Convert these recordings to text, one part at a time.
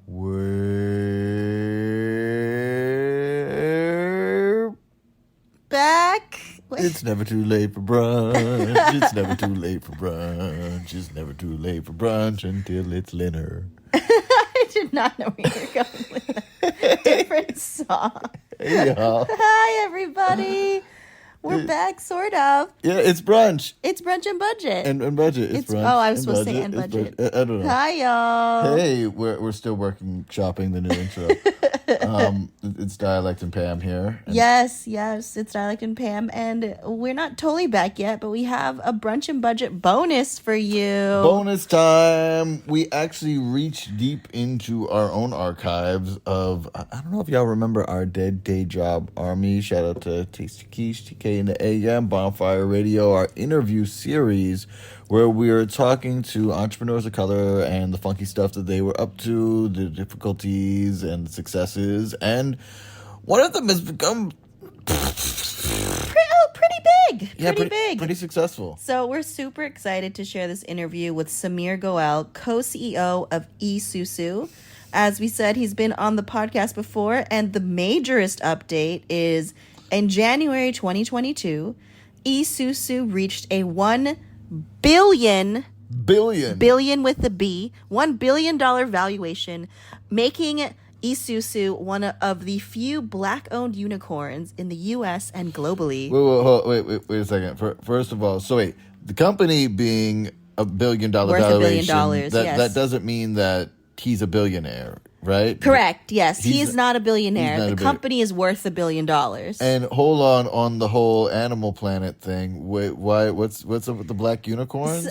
We're back. It's never too late for brunch. It's never too late for brunch. It's never too late for brunch until it's dinner. I did not know where you were going with a different song. Hey, y'all. Hi, everybody. We're back, sort of. Yeah, it's brunch. It's Brunch and Budget. And budget. It's brunch. Oh, I was supposed to say and budget. I don't know. Hi, y'all. Hey, we're still shopping the new intro. It's Dyalekt and Pam here. Yes, it's Dyalekt and Pam, and we're not totally back yet, but we have a Brunch and Budget bonus for you. Bonus time. We actually reached deep into our own archives of, I don't know if y'all remember our Dead Day Job Army. Shout out to Tasty Quiche, TK in the AM, Bonfire Radio, our interview series where we are talking to entrepreneurs of color and the funky stuff that they were up to, the difficulties and successes. And one of them has become pretty big. Yeah, pretty big. Pretty successful. So we're super excited to share this interview with Samir Goel, co-CEO of Esusu. As we said, he's been on the podcast before, and the majorest update is in January 2022, Esusu reached a $1 billion with a B, $1 billion valuation, making Esusu one of the few black-owned unicorns in the U.S. and globally. Wait a second. First of all, the company being $1 billion worth valuation, $1 billion, yes. That doesn't mean that he's a billionaire, right? Correct. Yes, he is not a billionaire. The company is worth $1 billion. And hold on the whole Animal Planet thing. Wait, why? What's up with the black unicorns?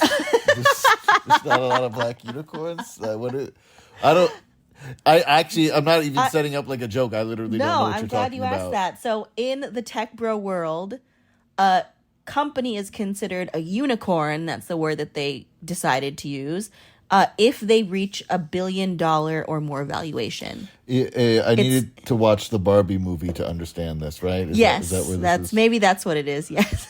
There's not a lot of black unicorns. I'm not even setting up like a joke. I literally don't know what you're talking about. No, I'm glad you asked that. So in the tech bro world, a company is considered a unicorn. That's the word that they decided to use. If they reach $1 billion or more valuation. I needed to watch the Barbie movie to understand this, right? Maybe that's what it is. Yes.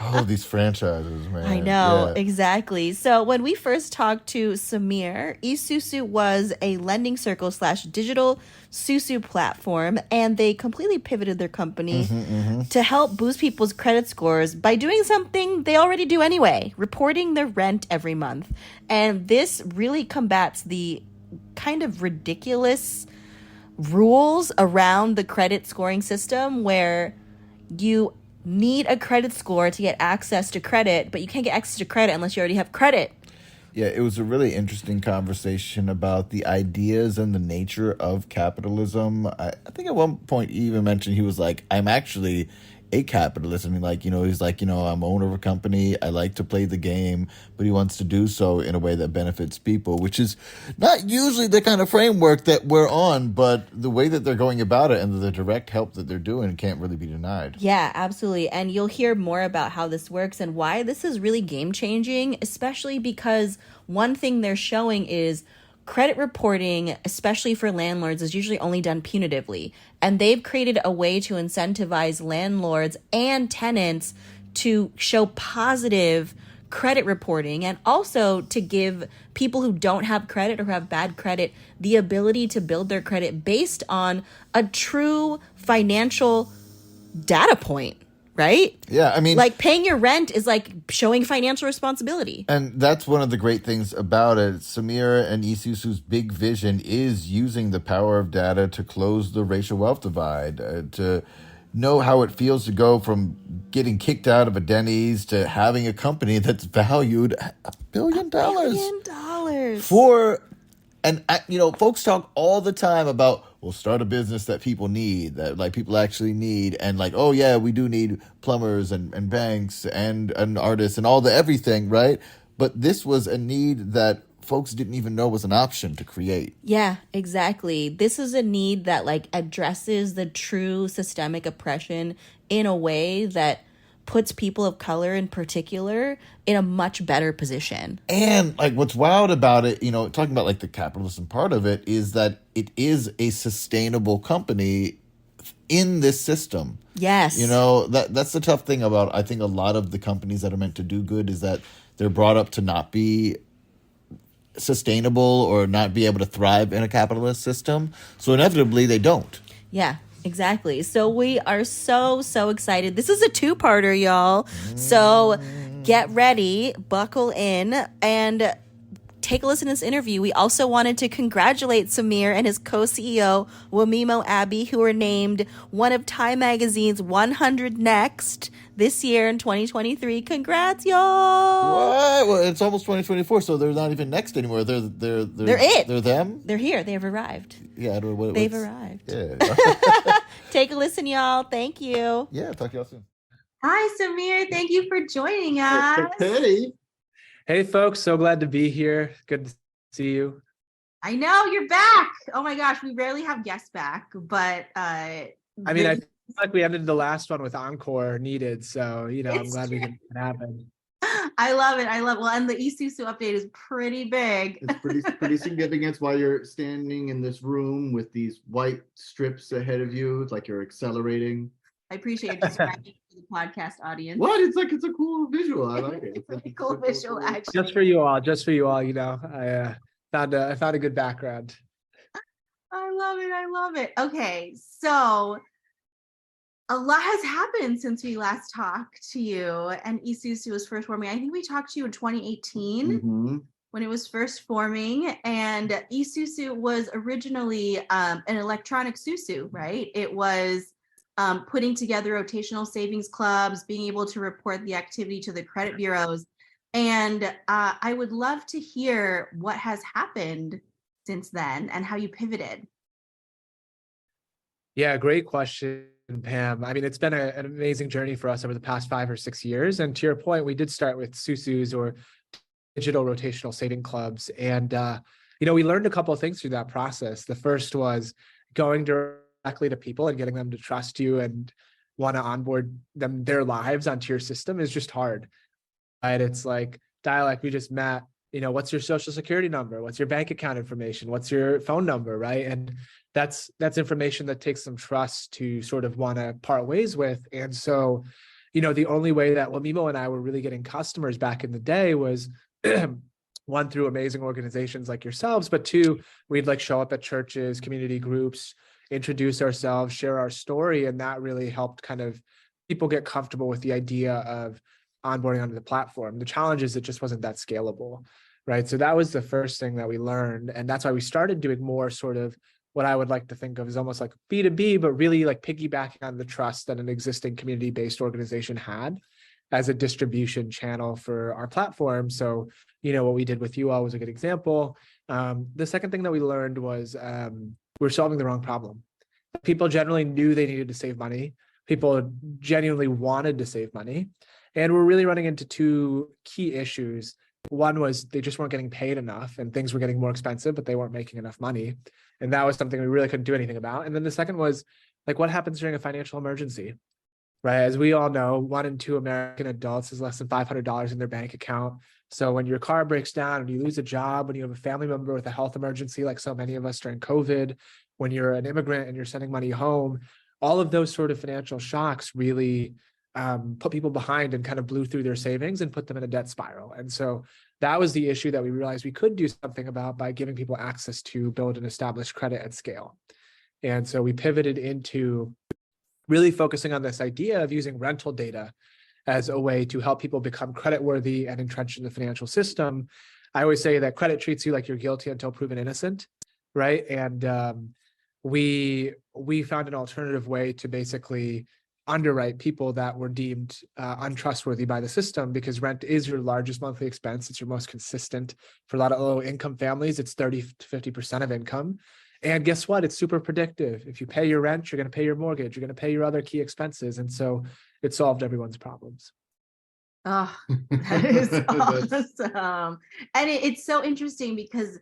Oh, these franchises, man. I know, exactly. So when we first talked to Samir, Esusu was a lending circle / digital susu platform, and they completely pivoted their company to help boost people's credit scores by doing something they already do anyway, reporting their rent every month. And this really combats the kind of ridiculous rules around the credit scoring system where you need a credit score to get access to credit, but you can't get access to credit unless you already have credit. Yeah, it was a really interesting conversation about the ideas and the nature of capitalism. I think at one point he even mentioned, he was like, I'm actually a capitalist. I mean, he's like, I'm owner of a company. I like to play the game, but he wants to do so in a way that benefits people, which is not usually the kind of framework that we're on, but the way that they're going about it and the direct help that they're doing can't really be denied. Yeah, absolutely. And you'll hear more about how this works and why this is really game changing, especially because one thing they're showing is credit reporting, especially for landlords, is usually only done punitively. And they've created a way to incentivize landlords and tenants to show positive credit reporting, and also to give people who don't have credit or who have bad credit the ability to build their credit based on a true financial data point. Right? Yeah, I mean, like paying your rent is like showing financial responsibility. And that's one of the great things about it. Samir and Esusu's big vision is using the power of data to close the racial wealth divide, to know how it feels to go from getting kicked out of a Denny's to having a company that's valued $1 billion. $1 billion. Folks talk all the time about, we'll start a business that people need, that people actually need. And oh yeah, we do need plumbers and banks and artists and all the everything, right? But this was a need that folks didn't even know was an option to create. Yeah, exactly. This is a need that addresses the true systemic oppression in a way that puts people of color in particular in a much better position. And what's wild about it, talking about the capitalism part of it, is that it is a sustainable company in this system. Yes. That's the tough thing about, I think, a lot of the companies that are meant to do good, is that they're brought up to not be sustainable or not be able to thrive in a capitalist system. So inevitably they don't. Yeah, exactly. So we are so, so excited. This is a two-parter, y'all. So get ready, buckle in, and take a listen to this interview. We also wanted to congratulate Samir and his co-CEO, Wamimo Abbey, who were named one of Time Magazine's 100 Next this year in 2023. Congrats, y'all! What? Well, it's almost 2024, so they're not even next anymore. They're it. They're them. They're here. They have arrived. Yeah, I don't know They've arrived. Yeah. Take a listen, y'all. Thank you. Yeah, talk to y'all soon. Hi, Samir. Thank you for joining us. Hey. Hey, folks. So glad to be here. Good to see you. I know you're back. Oh my gosh, we rarely have guests back, but I feel like we ended the last one with encore needed, so I'm glad we can happen. I love it. Well, and the Esusu update is pretty big. It's pretty significant while you're standing in this room with these white strips ahead of you. It's like you're accelerating. I appreciate you describing to the podcast audience. What? It's a cool visual. I like it. It's a cool visual, actually. Just for you all. I found a good background. I love it. Okay, so a lot has happened since we last talked to you, and Esusu was first forming. I think we talked to you in 2018 when it was first forming, and Esusu was originally an electronic susu, right? It was putting together rotational savings clubs, being able to report the activity to the credit bureaus. And I would love to hear what has happened since then and how you pivoted. Yeah, great question, Pam. I mean, it's been an amazing journey for us over the past 5 or 6 years. And to your point, we did start with sousus, or digital rotational saving clubs. And, we learned a couple of things through that process. The first was going directly to people and getting them to trust you and want to onboard their lives onto your system is just hard. Right? It's like, Dyalekt, we just met, what's your social security number? What's your bank account information? What's your phone number? Right. And that's information that takes some trust to sort of want to part ways with. And so, the only way that Wamimo and I were really getting customers back in the day was one, through amazing organizations like yourselves, but two, we'd show up at churches, community groups, introduce ourselves, share our story. And that really helped kind of people get comfortable with the idea of onboarding onto the platform. The challenge is it just wasn't that scalable, right? So that was the first thing that we learned. And that's why we started doing more sort of what I would like to think of as almost like B2B, but really piggybacking on the trust that an existing community-based organization had as a distribution channel for our platform. So, what we did with you all was a good example. The second thing that we learned was we're solving the wrong problem. People generally knew they needed to save money. People genuinely wanted to save money. And we're really running into two key issues. One was they just weren't getting paid enough and things were getting more expensive, but they weren't making enough money. And that was something we really couldn't do anything about. And then the second was what happens during a financial emergency, right? As we all know, 1 in 2 American adults has less than $500 in their bank account. So when your car breaks down and you lose a job, when you have a family member with a health emergency, like so many of us during COVID, when you're an immigrant and you're sending money home, all of those sort of financial shocks really put people behind and kind of blew through their savings and put them in a debt spiral. And so that was the issue that we realized we could do something about by giving people access to build and establish credit at scale. And so we pivoted into really focusing on this idea of using rental data as a way to help people become creditworthy and entrenched in the financial system. I always say that credit treats you like you're guilty until proven innocent, right? And we found an alternative way to basically underwrite people that were deemed untrustworthy by the system, because rent is your largest monthly expense. It's your most consistent. For a lot of low income families, it's 30 to 50% of income. And guess what? It's super predictive. If you pay your rent, you're going to pay your mortgage, you're going to pay your other key expenses. And so it solved everyone's problems. Oh, that is awesome. And it's so interesting because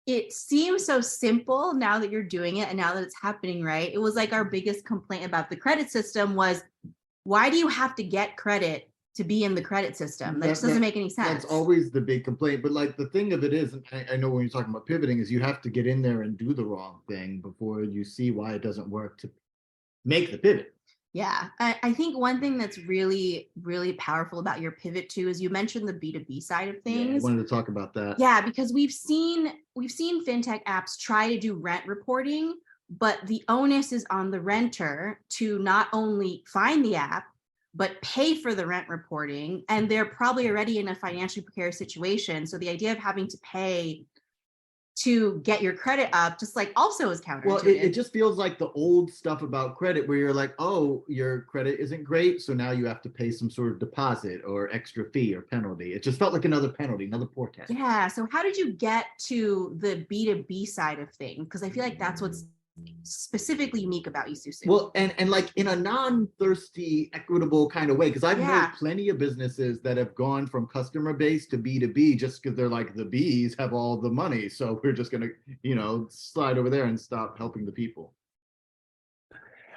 it seems so simple now that you're doing it and now that it's happening, right? It was our biggest complaint about the credit system was, why do you have to get credit to be in the credit system? That just doesn't make any sense. That's always the big complaint. But the thing of it is, and I know when you're talking about pivoting, is you have to get in there and do the wrong thing before you see why it doesn't work to make the pivot. Yeah, I think one thing that's really, really powerful about your pivot too is you mentioned the B2B side of Yeah, I things. wanted to talk about that. Yeah, because we've seen fintech apps try to do rent reporting, but the onus is on the renter to not only find the app, but pay for the rent reporting. And they're probably already in a financially precarious situation. So the idea of having to pay to get your credit up just like also is counterintuitive. Well, it just feels like the old stuff about credit where you're like, oh, your credit isn't great, so now you have to pay some sort of deposit or extra fee or penalty. It just felt like another penalty, another poor tax. Yeah. So how did you get to the B2B side of things? Because I feel like that's what's specifically unique about Esusu. Well, and like in a non-thirsty, equitable kind of way, because I've Yeah. known plenty of businesses that have gone from customer base to B2B just because they're like, the bees have all the money, so we're just gonna, slide over there and stop helping the people.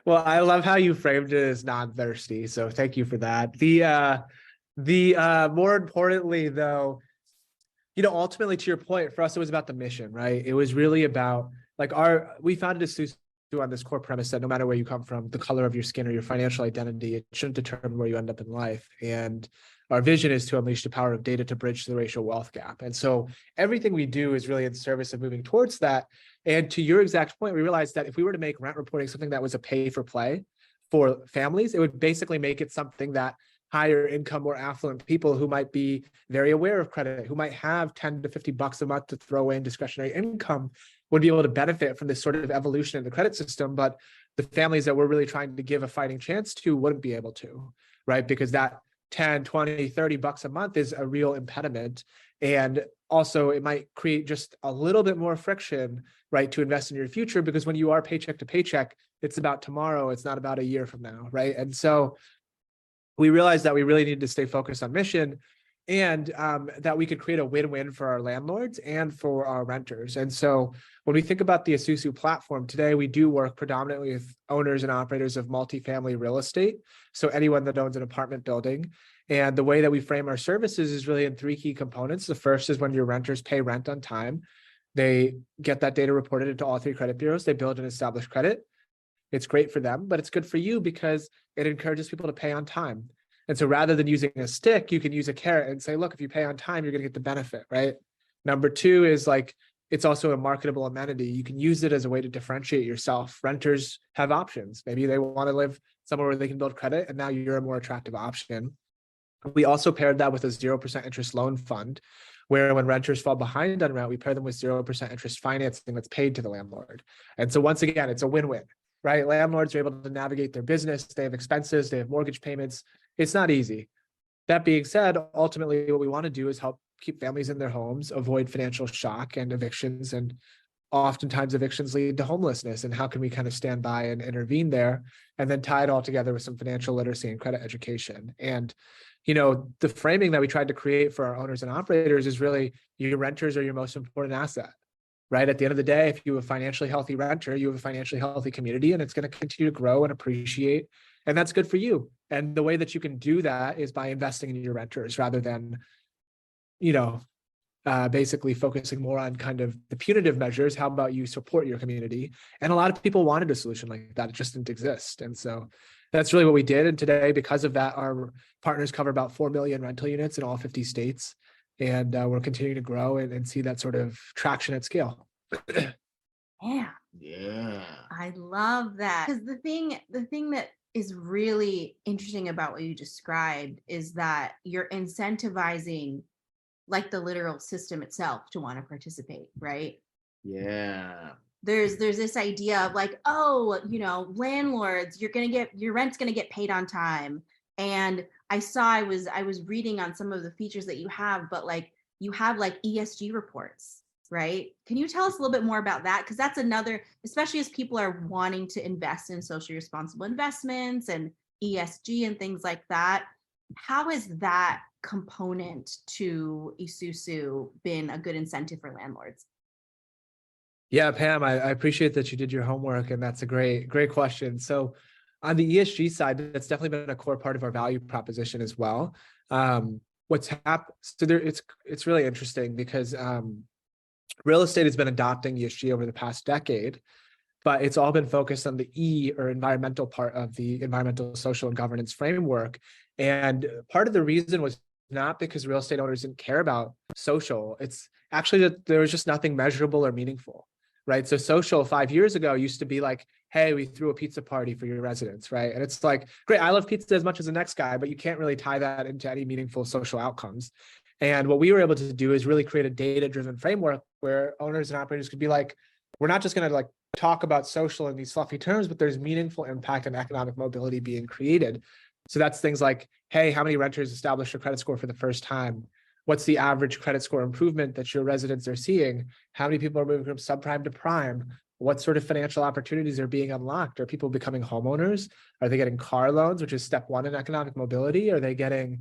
Well, I love how you framed it as non-thirsty. So thank you for that. The more importantly though, ultimately to your point, for us, it was about the mission, right? It was really about like we founded Esusu on this core premise that no matter where you come from, the color of your skin or your financial identity, it shouldn't determine where you end up in life. And our vision is to unleash the power of data to bridge the racial wealth gap. And so everything we do is really in service of moving towards that. And to your exact point, we realized that if we were to make rent reporting something that was a pay for play for families, it would basically make it something that higher income, more affluent people who might be very aware of credit, who might have 10 to 50 bucks a month to throw in discretionary income, would be able to benefit from this sort of evolution in the credit system. But the families that we're really trying to give a fighting chance to wouldn't be able to, right? Because that 10, 20, 30 bucks a month is a real impediment. And also it might create just a little bit more friction, right, to invest in your future, because when you are paycheck to paycheck, it's about tomorrow. It's not about a year from now, right? And so we realized that we really needed to stay focused on mission, and that we could create a win-win for our landlords and for our renters. And so when we think about the Esusu platform today, we do work predominantly with owners and operators of multifamily real estate. So anyone that owns an apartment building. And the way that we frame our services is really in three key components. The first is when your renters pay rent on time. They get that data reported into all three credit bureaus. They build and establish credit. It's great for them, but it's good for you because it encourages people to pay on time. And so rather than using a stick, you can use a carrot and say, look, if you pay on time, you're going to get the benefit, right? Number two is like, it's also a marketable amenity. You can use it as a way to differentiate yourself. Renters have options. Maybe they want to live somewhere where they can build credit, and now you're a more attractive option. We also paired that with a 0% interest loan fund, where when renters fall behind on rent, we pair them with 0% interest financing that's paid to the landlord. And so once again, it's a win-win, right? Landlords are able to navigate their business. They have expenses, they have mortgage payments. It's not easy. That being said, ultimately what we want to do is help keep families in their homes, avoid financial shock and evictions. And oftentimes evictions lead to homelessness. And how can we kind of stand by and intervene there, and then tie it all together with some financial literacy and credit education. And the framing that we tried to create for our owners and operators is really, your renters are your most important asset, right? At the end of the day, if you have a financially healthy renter, you have a financially healthy community, and it's going to continue to grow and appreciate. And that's good for you. And the way that you can do that is by investing in your renters rather than, basically focusing more on kind of the punitive measures. How about you support your community? And a lot of people wanted a solution like that. It just didn't exist. And so that's really what we did. And today, because of that, our partners cover about 4 million rental units in all 50 states. And we're continuing to grow and see that sort of traction at scale. Yeah. Yeah. I love that. Because the thing that is really interesting about what you described is that you're incentivizing like the literal system itself to want to participate, right? Yeah. There's this idea of like, oh, landlords, your rent's gonna get paid on time. And I was reading on some of the features that you have, but like you have like ESG reports, right? Can you tell us a little bit more about that? Because that's another, especially as people are wanting to invest in socially responsible investments and ESG and things like that. How has that component to Esusu been a good incentive for landlords? Yeah, Pam, I appreciate that you did your homework, and that's a great question. So on the ESG side, that's definitely been a core part of our value proposition as well. What's happened? So it's really interesting because real estate has been adopting ESG over the past decade, but it's all been focused on the E, or environmental, part of the environmental, social, and governance framework. And part of the reason was not because real estate owners didn't care about social. It's actually that there was just nothing measurable or meaningful, right? So social 5 years ago used to be like, hey, we threw a pizza party for your residents, right? And it's like, great, I love pizza as much as the next guy, but you can't really tie that into any meaningful social outcomes. And what we were able to do is really create a data-driven framework where owners and operators could be like, we're not just going to like talk about social in these fluffy terms, but there's meaningful impact and economic mobility being created. So that's things like, hey, how many renters established a credit score for the first time? What's the average credit score improvement that your residents are seeing? How many people are moving from subprime to prime? What sort of financial opportunities are being unlocked? Are people becoming homeowners? Are they getting car loans, which is step one in economic mobility? Are they getting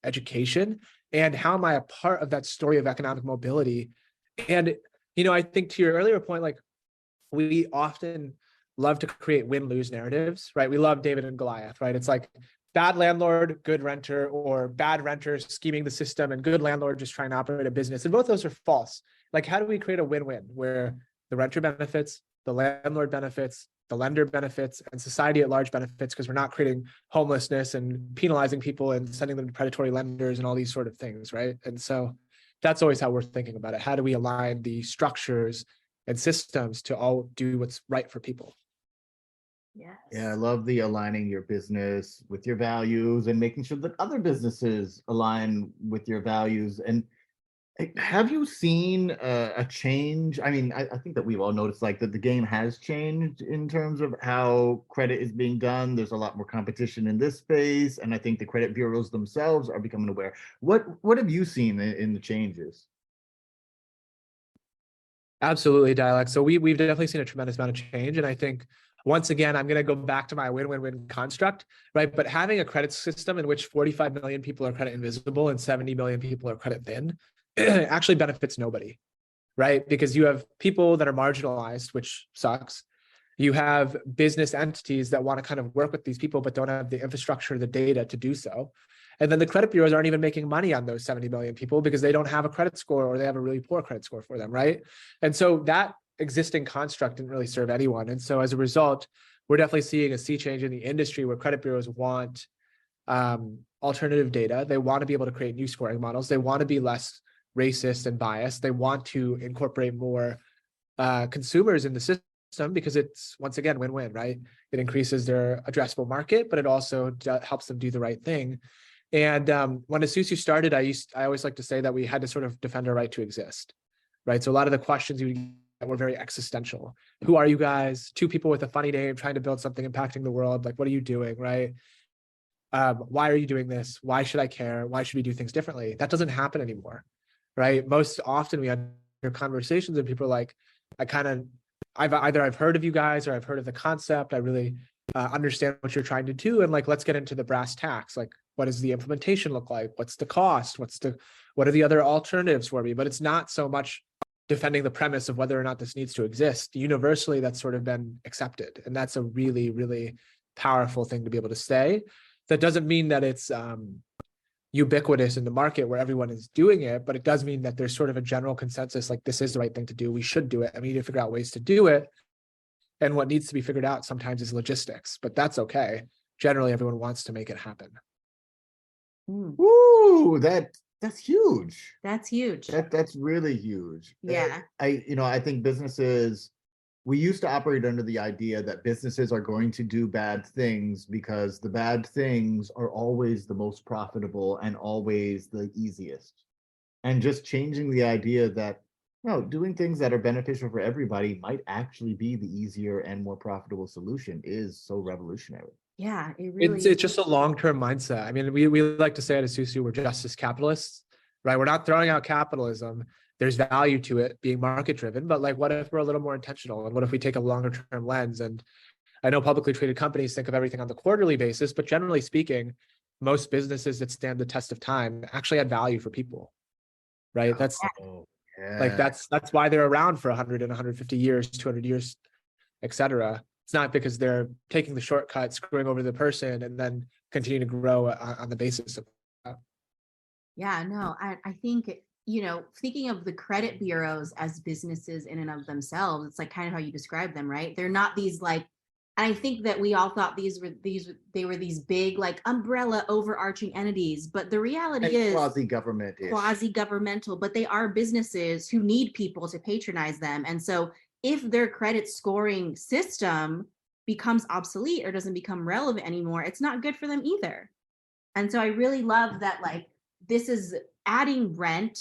education? And how am I a part of that story of economic mobility? And, I think to your earlier point, like, we often love to create win-lose narratives, right? We love David and Goliath, right? It's like bad landlord, good renter, or bad renter scheming the system, and good landlord just trying to operate a business. And both those are false. Like, how do we create a win-win where the renter benefits, the landlord benefits, the lender benefits, and society at large benefits, because we're not creating homelessness and penalizing people and sending them to predatory lenders and all these sort of things, right? And so that's always how we're thinking about it. How do we align the structures and systems to all do what's right for people? Yes. Yeah, I love the aligning your business with your values and making sure that other businesses align with your values. And have you seen a change? I mean, I think that we've all noticed like that the game has changed in terms of how credit is being done. There's a lot more competition in this space, and I think the credit bureaus themselves are becoming aware. What have you seen in the changes? Absolutely, Dialekt. So we've definitely seen a tremendous amount of change. And I think, once again, I'm going to go back to my win-win-win construct, right? But having a credit system in which 45 million people are credit invisible and 70 million people are credit thin actually benefits nobody, right? Because you have people that are marginalized, which sucks. You have business entities that want to kind of work with these people, but don't have the infrastructure, the data to do so. And then the credit bureaus aren't even making money on those 70 million people because they don't have a credit score, or they have a really poor credit score for them, right? And so that existing construct didn't really serve anyone. And so as a result, we're definitely seeing a sea change in the industry where credit bureaus want alternative data. They want to be able to create new scoring models. They want to be less racist and biased. They want to incorporate more consumers in the system, because it's, once again, win-win, right? It increases their addressable market, but it also helps them do the right thing. And when Esusu started, I always like to say that we had to sort of defend our right to exist, right? So a lot of the questions you would get were very existential. Who are you guys? Two people with a funny name trying to build something impacting the world. Like, what are you doing, right? Why are you doing this? Why should I care? Why should we do things differently? That doesn't happen anymore, right? Most often we have conversations and people are like, I've heard of you guys, or I've heard of the concept. I really understand what you're trying to do. And like, let's get into the brass tacks. Like, what does the implementation look like? What's the cost? What are the other alternatives for me? But it's not so much defending the premise of whether or not this needs to exist. Universally, that's sort of been accepted. And that's a really, really powerful thing to be able to say. That doesn't mean that it's ubiquitous in the market where everyone is doing it, but it does mean that there's sort of a general consensus, like, this is the right thing to do. We should do it. And we need to figure out ways to do it. And what needs to be figured out sometimes is logistics, but that's okay. Generally, everyone wants to make it happen. Woo, that's huge. That's huge. That's really huge. Yeah. I think businesses, we used to operate under the idea that businesses are going to do bad things because the bad things are always the most profitable and always the easiest. And just changing the idea that, no, doing things that are beneficial for everybody might actually be the easier and more profitable solution is so revolutionary. Yeah, it really It's just a long-term mindset. I mean, we like to say at Esusu, we're justice capitalists, right? We're not throwing out capitalism. There's value to it being market-driven, but like, what if we're a little more intentional? And what if we take a longer-term lens? And I know publicly traded companies think of everything on the quarterly basis, but generally speaking, most businesses that stand the test of time actually add value for people, right? That's like, that's why they're around for 100 and 150 years, 200 years, etc. It's not because they're taking the shortcut, screwing over the person, and then continue to grow on the basis of that. Yeah, no, I think thinking of the credit bureaus as businesses in and of themselves, it's like kind of how you describe them, right? They're not these like, and I think that we all thought they were these big like umbrella overarching entities, but the reality is quasi-governmental, but they are businesses who need people to patronize them. And so if their credit scoring system becomes obsolete or doesn't become relevant anymore, it's not good for them either. And so I really love that, like, this is adding rent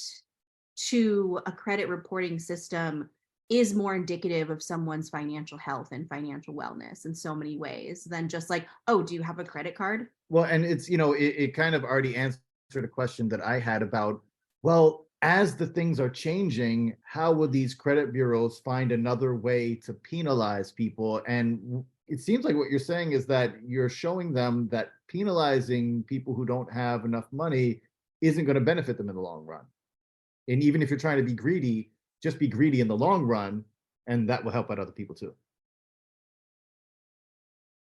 to a credit reporting system is more indicative of someone's financial health and financial wellness in so many ways than just like, oh, do you have a credit card? Well, and it's, it kind of already answered a question that I had about, well, as the things are changing, how will these credit bureaus find another way to penalize people? And it seems like what you're saying is that you're showing them that penalizing people who don't have enough money isn't going to benefit them in the long run. And even if you're trying to be greedy, just be greedy in the long run, and that will help out other people too.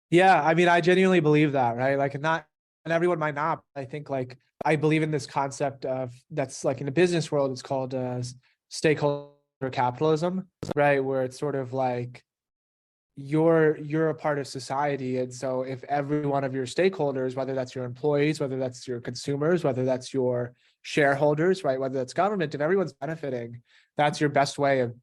Yeah, I mean, I genuinely believe that, right? Like, not, and everyone might not. I think, like, I believe in this concept of, that's like in the business world, it's called stakeholder capitalism, right? Where it's sort of like you're a part of society, and so if every one of your stakeholders, whether that's your employees, whether that's your consumers, whether that's your shareholders, right, whether that's government, if everyone's benefiting, that's your best way of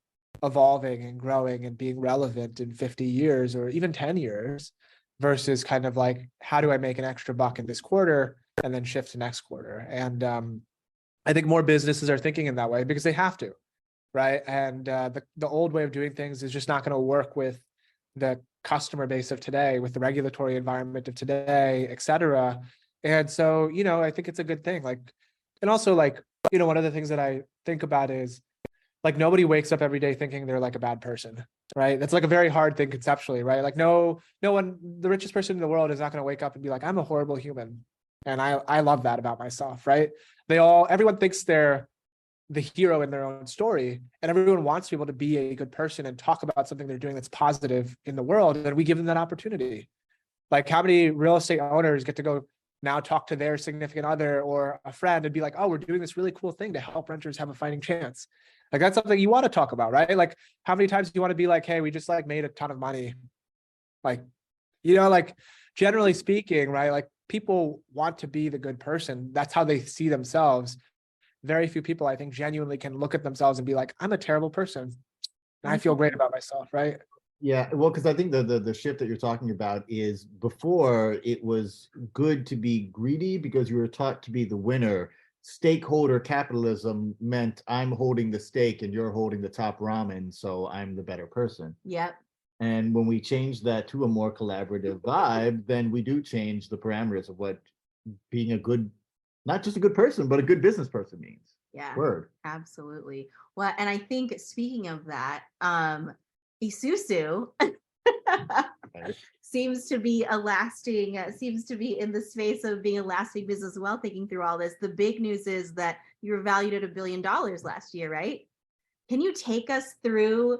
evolving and growing and being relevant in 50 years or even 10 years, versus kind of like, how do I make an extra buck in this quarter and then shift to next quarter? And I think more businesses are thinking in that way because they have to, right? And the old way of doing things is just not going to work with the customer base of today, with the regulatory environment of today, et cetera. And so, I think it's a good thing. Like, and also, like, one of the things that I think about is, like, nobody wakes up every day thinking they're like a bad person, right? That's like a very hard thing conceptually, right? Like, no one, the richest person in the world is not going to wake up and be like, I'm a horrible human. And I love that about myself, right? Everyone thinks they're the hero in their own story, and everyone wants to be able to be a good person and talk about something they're doing that's positive in the world, and we give them that opportunity. Like, how many real estate owners get to go now talk to their significant other or a friend and be like, oh, we're doing this really cool thing to help renters have a fighting chance? Like, that's something you want to talk about, right? Like, how many times do you want to be like, hey, we just like made a ton of money? Like, like, generally speaking, right? Like, people want to be the good person. That's how they see themselves. Very few people, I think, genuinely can look at themselves and be like, I'm a terrible person, and I feel great about myself, right? Yeah, well, because I think the shift that you're talking about is, before it was good to be greedy because you were taught to be the winner. Stakeholder capitalism meant I'm holding the steak and you're holding the top ramen, so I'm the better person. Yep. And when we change that to a more collaborative vibe, then we do change the parameters of what being a good, not just a good person, but a good business person means. Yeah. Word. Absolutely. Well, and I think, speaking of that, Esusu seems to be in the space of being a lasting business as well, thinking through all this. The big news is that you were valued at $1 billion last year, right? Can you take us through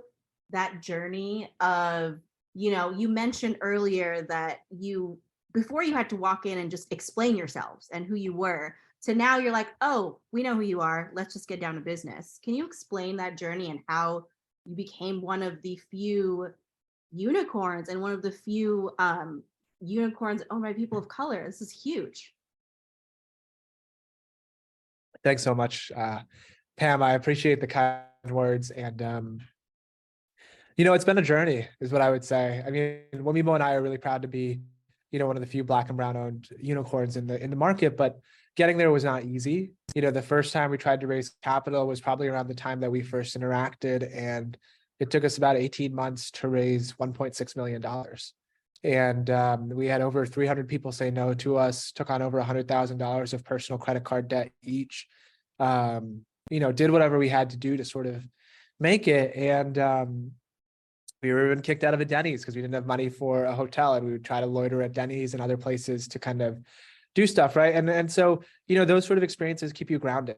that journey of, you mentioned earlier that before you had to walk in and just explain yourselves and who you were, to now you're like, oh, we know who you are, let's just get down to business. Can you explain that journey and how you became one of the few unicorns and one of the few unicorns owned by people of color? This is huge. Thanks so much, Pam. I appreciate the kind words. And, it's been a journey, is what I would say. I mean, Wamimo and I are really proud to be, one of the few Black and brown owned unicorns in the market, but getting there was not easy. The first time we tried to raise capital was probably around the time that we first interacted, and it took us about 18 months to raise $1.6 million. And we had over 300 people say no to us, took on over $100,000 of personal credit card debt each, did whatever we had to do to sort of make it. And we were even kicked out of a Denny's because we didn't have money for a hotel, and we would try to loiter at Denny's and other places to kind of do stuff, right? And so, those sort of experiences keep you grounded,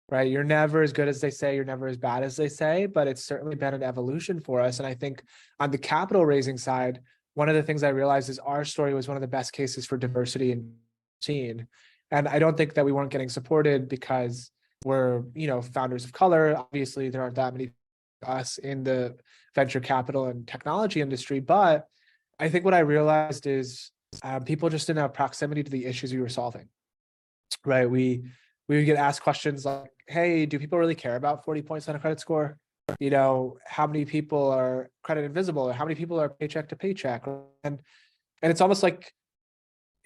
right? You're never as good as they say, you're never as bad as they say, but it's certainly been an evolution for us. And I think on the capital raising side, one of the things I realized is our story was one of the best cases for diversity in scene. And I don't think that we weren't getting supported because were, founders of color. Obviously, there aren't that many us in the venture capital and technology industry, but I think what I realized is people just didn't have proximity to the issues we were solving, right? We would get asked questions like, hey, do people really care about 40 points on a credit score? How many people are credit invisible, or how many people are paycheck to paycheck? And it's almost like,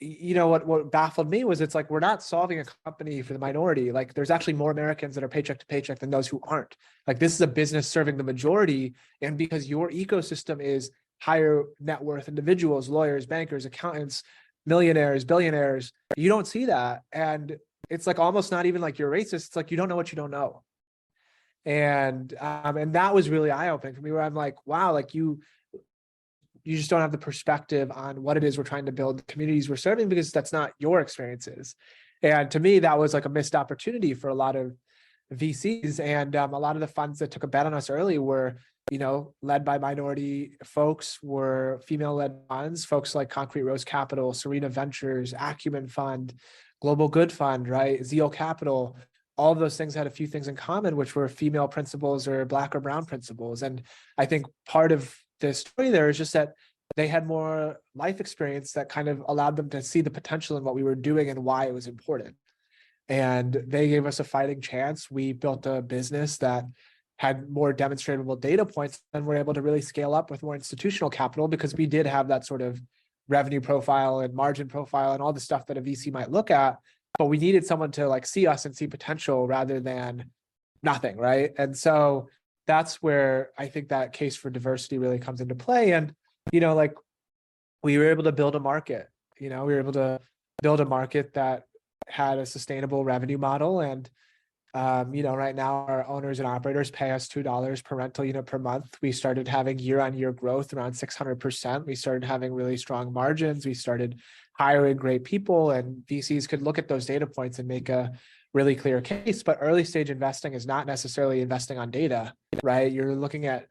what baffled me was, it's like, we're not solving a company for the minority. Like, there's actually more Americans that are paycheck to paycheck than those who aren't. Like, this is a business serving the majority. And because your ecosystem is higher net worth individuals, lawyers, bankers, accountants, millionaires, billionaires, you don't see that. And it's like almost not even like you're racist. It's like, you don't know what you don't know. And that was really eye-opening for me, where I'm like, wow, like you just don't have the perspective on what it is we're trying to build, the communities we're serving, because that's not your experiences. And to me, that was like a missed opportunity for a lot of VCs. And a lot of the funds that took a bet on us early were, led by minority folks, were female-led funds, folks like Concrete Rose Capital, Serena Ventures, Acumen Fund, Global Good Fund, right? Zeal Capital. All of those things had a few things in common, which were female principals or Black or brown principals. And I think part of the story there is just that they had more life experience that kind of allowed them to see the potential in what we were doing and why it was important. And they gave us a fighting chance. We built a business that had more demonstrable data points, and we're able to really scale up with more institutional capital, because we did have that sort of revenue profile and margin profile and all the stuff that a VC might look at. But we needed someone to like see us and see potential rather than nothing, right? And so that's where I think that case for diversity really comes into play. And, like, we were able to build a market, we were able to build a market that had a sustainable revenue model. And, right now our owners and operators pay us $2 per rental unit per month. We started having year-on-year growth around 600%. We started having really strong margins. We started hiring great people, and VCs could look at those data points and make a really clear case. But early stage investing is not necessarily investing on data, right? You're looking at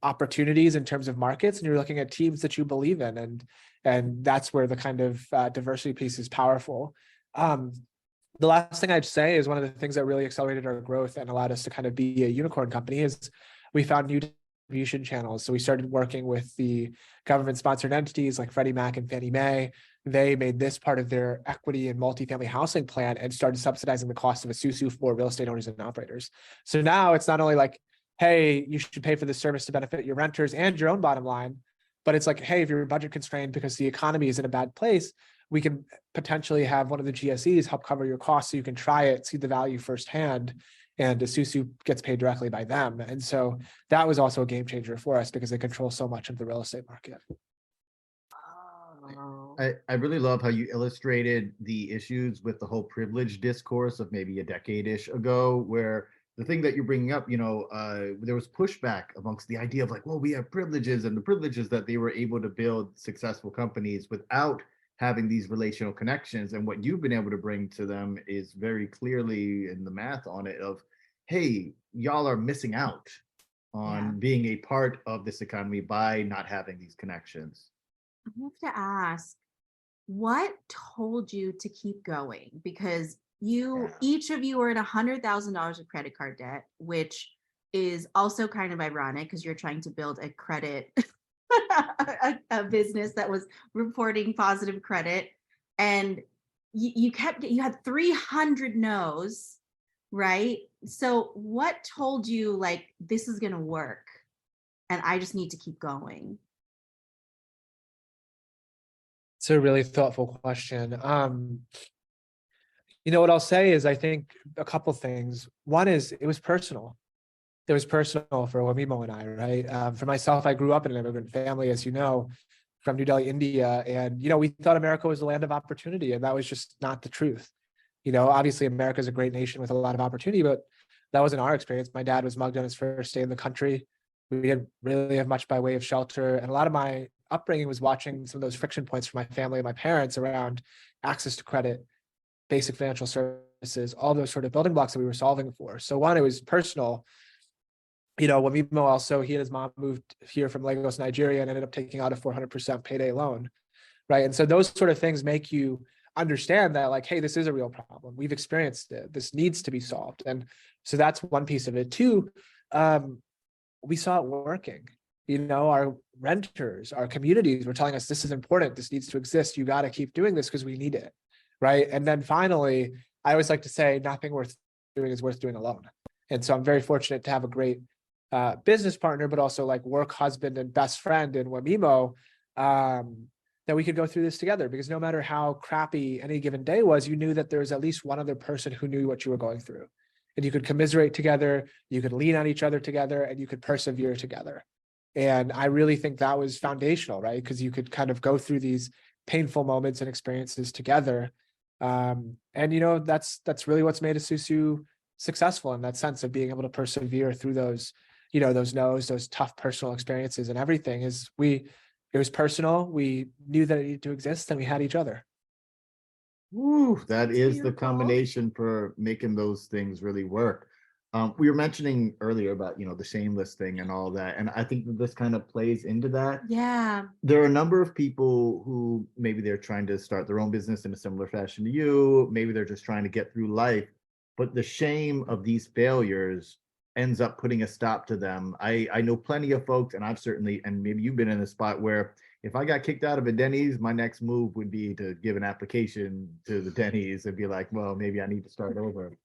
opportunities in terms of markets, and you're looking at teams that you believe in. And that's where the kind of diversity piece is powerful. The last thing I'd say is one of the things that really accelerated our growth and allowed us to kind of be a unicorn company is we found new distribution channels. So we started working with the government-sponsored entities like Freddie Mac and Fannie Mae. They made this part of their equity and multifamily housing plan and started subsidizing the cost of Esusu for real estate owners and operators. So now it's not only like, hey, you should pay for this service to benefit your renters and your own bottom line, but it's like, hey, if you're budget constrained because the economy is in a bad place, we can potentially have one of the GSEs help cover your costs so you can try it, see the value firsthand, and Esusu gets paid directly by them. And so that was also a game changer for us because they control so much of the real estate market. I really love how you illustrated the issues with the whole privilege discourse of maybe a decade-ish ago, where the thing that you're bringing up, there was pushback amongst the idea of like, well, we have privileges, and the privileges that they were able to build successful companies without having these relational connections. And what you've been able to bring to them is very clearly in the math on it of, hey, y'all are missing out on being a part of this economy by not having these connections. I have to ask, what told you to keep going? Because each of you are at $100,000 of credit card debt, which is also kind of ironic because you're trying to build a credit a business that was reporting positive credit, and you had 300 no's, right? So what told you like this is gonna work and I just need to keep going? It's a really thoughtful question. What I'll say is I think a couple things. One is it was personal. It was personal for Wamimo and I, right? For myself, I grew up in an immigrant family, as you know, from New Delhi, India. And, we thought America was the land of opportunity, and that was just not the truth. Obviously America is a great nation with a lot of opportunity, but that wasn't our experience. My dad was mugged on his first day in the country. We didn't really have much by way of shelter. And a lot of my upbringing was watching some of those friction points for my family and my parents around access to credit, basic financial services, all those sort of building blocks that we were solving for. So one, it was personal. Wamimo also, he and his mom moved here from Lagos, Nigeria, and ended up taking out a 400% payday loan, right? And so those sort of things make you understand that like, hey, this is a real problem. We've experienced it. This needs to be solved. And so that's one piece of it. Two, we saw it working. You know, our renters, our communities were telling us this is important. This needs to exist. You got to keep doing this because we need it. Right. And then finally, I always like to say nothing worth doing is worth doing alone. And so I'm very fortunate to have a great business partner, but also like work husband and best friend in Wamimo, that we could go through this together, because no matter how crappy any given day was, you knew that there was at least one other person who knew what you were going through, and you could commiserate together, you could lean on each other together, and you could persevere together. And I really think that was foundational, right? Because you could kind of go through these painful moments and experiences together. And you know, that's really what's made Esusu successful, in that sense of being able to persevere through those, you know, those tough personal experiences. And everything is, it was personal. We knew that it needed to exist, and we had each other. Woo, that is the Beautiful. combination for making those things really work. We were mentioning earlier about, you know, the shameless thing and all that, and I think that this kind of plays into that. Yeah. There are a number of people who maybe they're trying to start their own business in a similar fashion to you. Maybe they're just trying to get through life, but the shame of these failures ends up putting a stop to them. I know plenty of folks, and I've certainly, and maybe you've been in a spot where if I got kicked out of a Denny's, my next move would be to give an application to the Denny's and be like, well, maybe I need to start over.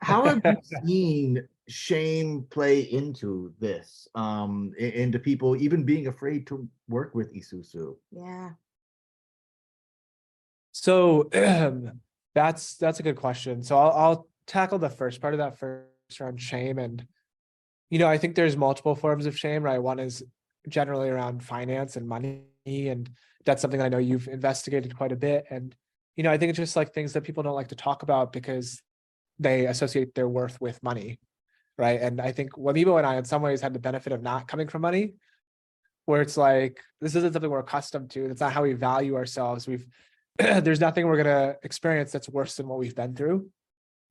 How have you seen shame play into this, into people even being afraid to work with Esusu? Yeah. So that's a good question. So I'll tackle the first part of that first around shame. And, you know, I think there's multiple forms of shame, right? One is generally around finance and money. And that's something I know you've investigated quite a bit. And, you know, I think it's just like things that people don't like to talk about because they associate their worth with money, right? And I think Wamimo and I, in some ways, had the benefit of not coming from money, where it's like, this isn't something we're accustomed to. That's not how we value ourselves. There's nothing we're going to experience that's worse than what we've been through.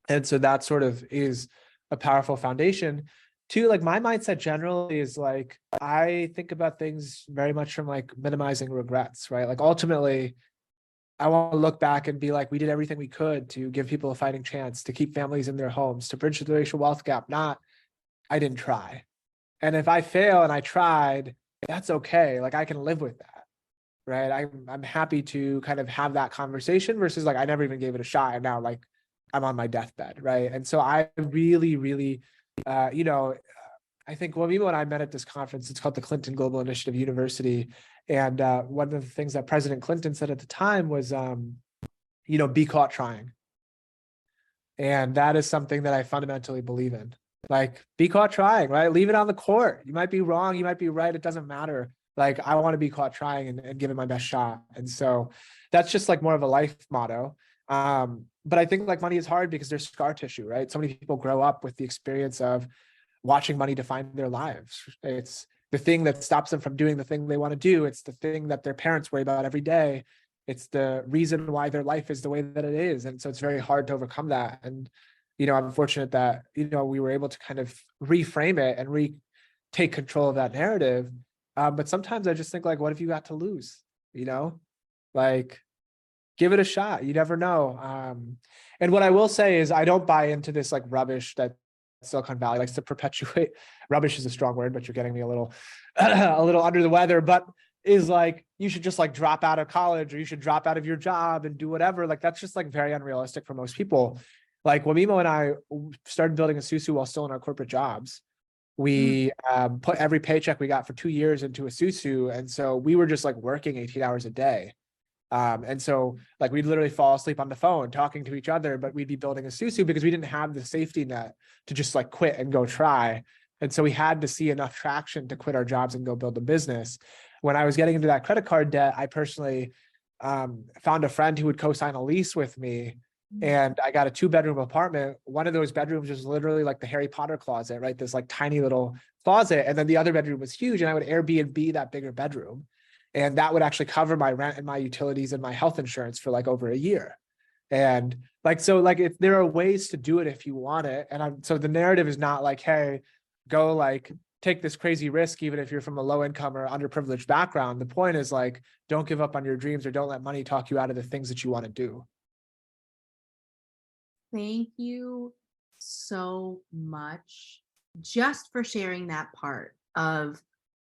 And so that sort of is a powerful foundation. Two, like my mindset generally is like, I think about things very much from like minimizing regrets, right? Like ultimately, I want to look back and be like, we did everything we could to give people a fighting chance, to keep families in their homes, to bridge the racial wealth gap, not, I didn't try. And if I fail and I tried, that's okay. Like I can live with that, right? I'm happy to kind of have that conversation versus like, I never even gave it a shot. And now like I'm on my deathbed, right? And so I really, really, you know, I think Wamimo and I met at this conference. It's called the Clinton Global Initiative University. And one of the things that President Clinton said at the time was, you know, be caught trying. And that is something that I fundamentally believe in. Like, be caught trying, right? Leave it on the court. You might be wrong. You might be right. It doesn't matter. Like, I want to be caught trying and give it my best shot. And so that's just like more of a life motto. But I think like money is hard because there's scar tissue, right? So many people grow up with the experience of watching money define their lives. It's the thing that stops them from doing the thing they want to do. It's the thing that their parents worry about every day. It's the reason why their life is the way that it is. And so it's very hard to overcome that. And, you know, I'm fortunate that, you know, we were able to kind of reframe it and take control of that narrative. But sometimes I just think like, what have you got to lose? You know, like, give it a shot. You never know. And what I will say is I don't buy into this like rubbish that Silicon Valley likes to perpetuate. Rubbish is a strong word, but you're getting me a little under the weather, but is like, you should just like drop out of college or you should drop out of your job and do whatever. Like, that's just like very unrealistic for most people. Like Wamimo and I started building Esusu while still in our corporate jobs. We put every paycheck we got for 2 years into Esusu. And so we were just like working 18 hours a day. And so like we'd literally fall asleep on the phone talking to each other, but we'd be building Esusu because we didn't have the safety net to just like quit and go try. And so we had to see enough traction to quit our jobs and go build a business. When I was getting into that credit card debt, I personally found a friend who would co-sign a lease with me. And I got a 2-bedroom apartment. One of those bedrooms was literally like the Harry Potter closet, right? This like tiny little closet. And then the other bedroom was huge. And I would Airbnb that bigger bedroom. And that would actually cover my rent and my utilities and my health insurance for like over a year. And like, so like, if there are ways to do it if you want it. And so the narrative is not like, hey, go like take this crazy risk, even if you're from a low income or underprivileged background. The point is like, don't give up on your dreams, or don't let money talk you out of the things that you want to do. Thank you so much just for sharing that part of,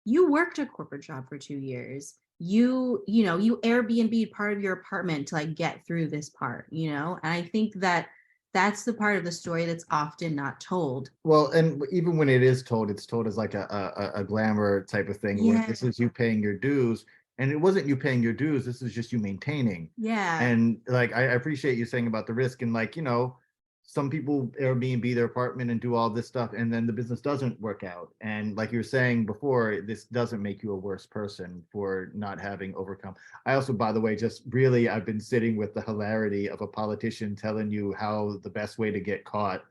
you worked a corporate job for 2 years. You Airbnb part of your apartment to like get through this part, and I think that that's the part of the story that's often not told. Well, and even when it is told, it's told as like a glamour type of thing, where this is you paying your dues. And it wasn't you paying your dues, this is just you maintaining. Yeah. And like, I appreciate you saying about the risk. And like, some people Airbnb their apartment and do all this stuff, and then the business doesn't work out. And like you were saying before, this doesn't make you a worse person for not having overcome. I also, by the way, I've been sitting with the hilarity of a politician telling you how the best way to get caught.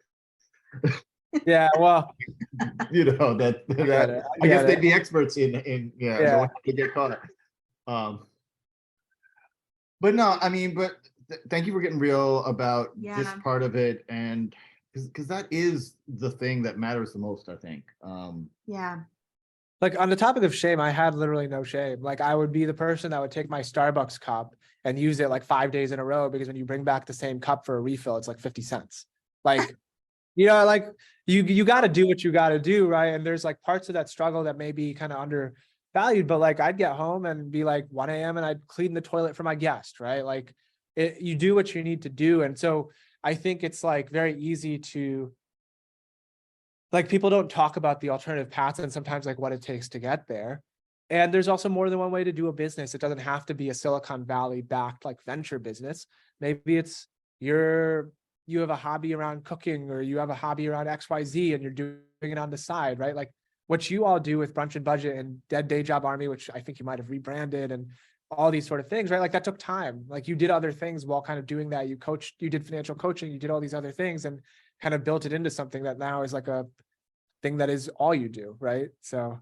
Yeah, well, I guess they'd be experts in knowing how to get caught. But no, I mean, thank you for getting real about this part of it, and because that is the thing that matters the most, I think. Like on the topic of shame, I had literally no shame. Like I would be the person that would take my Starbucks cup and use it like 5 days in a row, because when you bring back the same cup for a refill, it's like 50 cents. Like, like you got to do what you got to do, right? And there's like parts of that struggle that may be kind of undervalued, but like I'd get home and be like 1 a.m. and I'd clean the toilet for my guest, right? Like you do what you need to do. And so I think it's like very easy to, like, people don't talk about the alternative paths and sometimes like what it takes to get there. And there's also more than one way to do a business. It doesn't have to be a Silicon Valley backed like venture business. Maybe it's you have a hobby around cooking, or you have a hobby around XYZ and you're doing it on the side, right? Like what you all do with Brunch and Budget and Dead Day Job Army, which I think you might have rebranded, and all these sort of things, right? Like that took time. Like you did other things while kind of doing that. You coached, you did financial coaching, you did all these other things, and kind of built it into something that now is like a thing that is all you do, right? So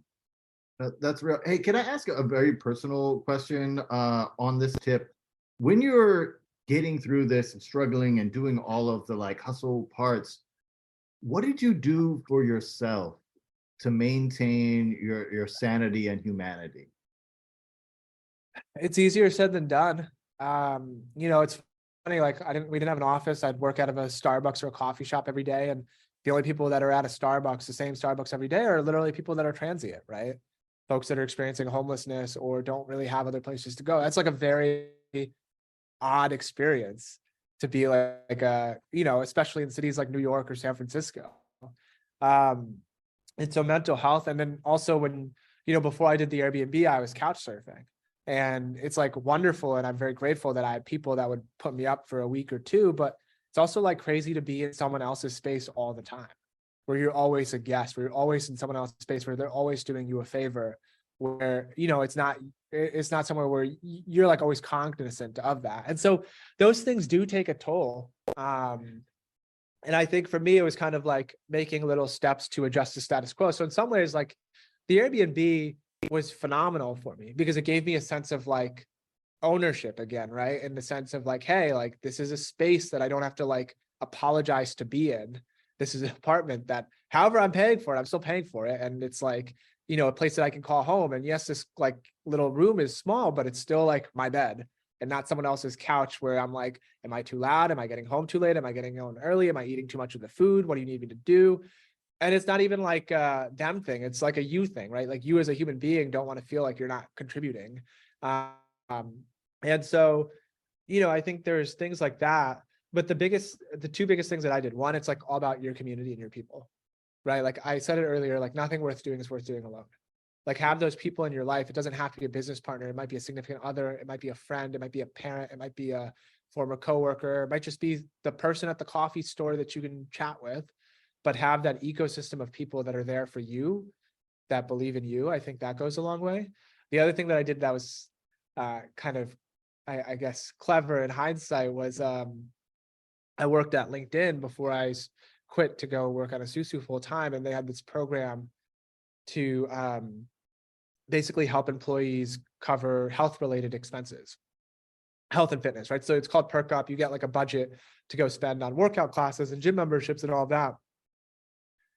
that's real. Hey, can I ask a very personal question on this tip? When you're getting through this and struggling and doing all of the like hustle parts, what did you do for yourself to maintain your sanity and humanity? It's easier said than done. It's funny, like we didn't have an office. I'd work out of a Starbucks or a coffee shop every day. And the only people that are at a Starbucks, the same Starbucks every day, are literally people that are transient, right? Folks that are experiencing homelessness or don't really have other places to go. That's like a very odd experience to be like especially in cities like New York or San Francisco. And so mental health. And then also when, before I did the Airbnb, I was couch surfing. And it's like wonderful. And I'm very grateful that I had people that would put me up for a week or two, but it's also like crazy to be in someone else's space all the time, where you're always a guest, where you're always in someone else's space, where they're always doing you a favor, where, it's not somewhere where you're like always cognizant of that. And so those things do take a toll. And I think for me, it was kind of like making little steps to adjust the status quo. So in some ways, like the Airbnb was phenomenal for me because it gave me a sense of like ownership again, right? In the sense of like, hey, like this is a space that I don't have to like apologize to be in. This is an apartment that however I'm paying for it, I'm still paying for it. And it's like, a place that I can call home. And yes, this like little room is small, but it's still like my bed and not someone else's couch where I'm like, am I too loud? Am I getting home too late? Am I getting home early? Am I eating too much of the food? What do you need me to do? And it's not even like a them thing. It's like a you thing, right? Like you as a human being don't want to feel like you're not contributing. And so, I think there's things like that. But the two biggest things that I did, one, it's like all about your community and your people, right? Like I said it earlier, like nothing worth doing is worth doing alone. Like have those people in your life. It doesn't have to be a business partner. It might be a significant other. It might be a friend. It might be a parent. It might be a former coworker. It might just be the person at the coffee store that you can chat with. But have that ecosystem of people that are there for you, that believe in you. I think that goes a long way. The other thing that I did that was kind of, I guess, clever in hindsight was I worked at LinkedIn before I quit to go work on Esusu full time. And they had this program to basically help employees cover health-related expenses, health and fitness, right? So it's called Perk Up. You get like a budget to go spend on workout classes and gym memberships and all that.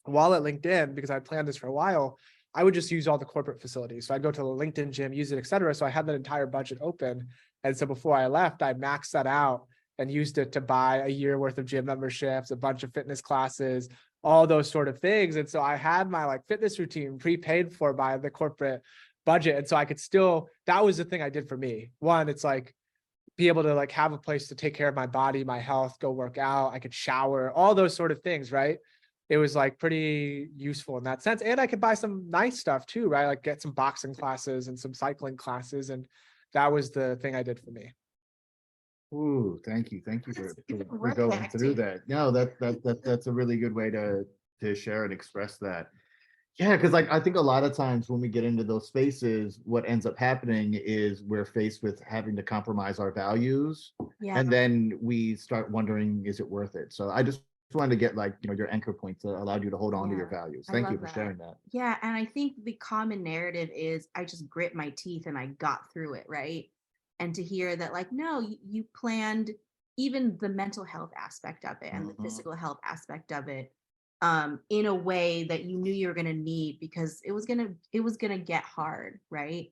while at LinkedIn, because I planned this for a while, I would just use all the corporate facilities. So I'd go to the LinkedIn gym, use it, et cetera. So I had that entire budget open. And so before I left, I maxed that out and used it to buy a year worth of gym memberships, a bunch of fitness classes, all those sort of things. And so I had my like fitness routine prepaid for by the corporate budget. And so I could still, that was the thing I did for me. One, it's like be able to like have a place to take care of my body, my health, go work out. I could shower, all those sort of things, right? It was like pretty useful in that sense. And I could buy some nice stuff too, right? Like get some boxing classes and some cycling classes. And that was the thing I did for me. Ooh, thank you It's for worth going that through too. that. No, that's a really good way to share and express that. Yeah, because like I think a lot of times when we get into those spaces, what ends up happening is we're faced with having to compromise our values, Yeah. and then we start wondering, is it worth it? So I just wanted to get like, your anchor points that allowed you to hold on to your Yeah, values. I Thank you love for that. sharing that. Yeah, and I think the common narrative is I just grit my teeth and I got through it, right? And to hear that, like, no, you planned even the mental health aspect of it and the Mhm. physical health aspect of it in a way that you knew you were going to need because it was gonna get hard, right?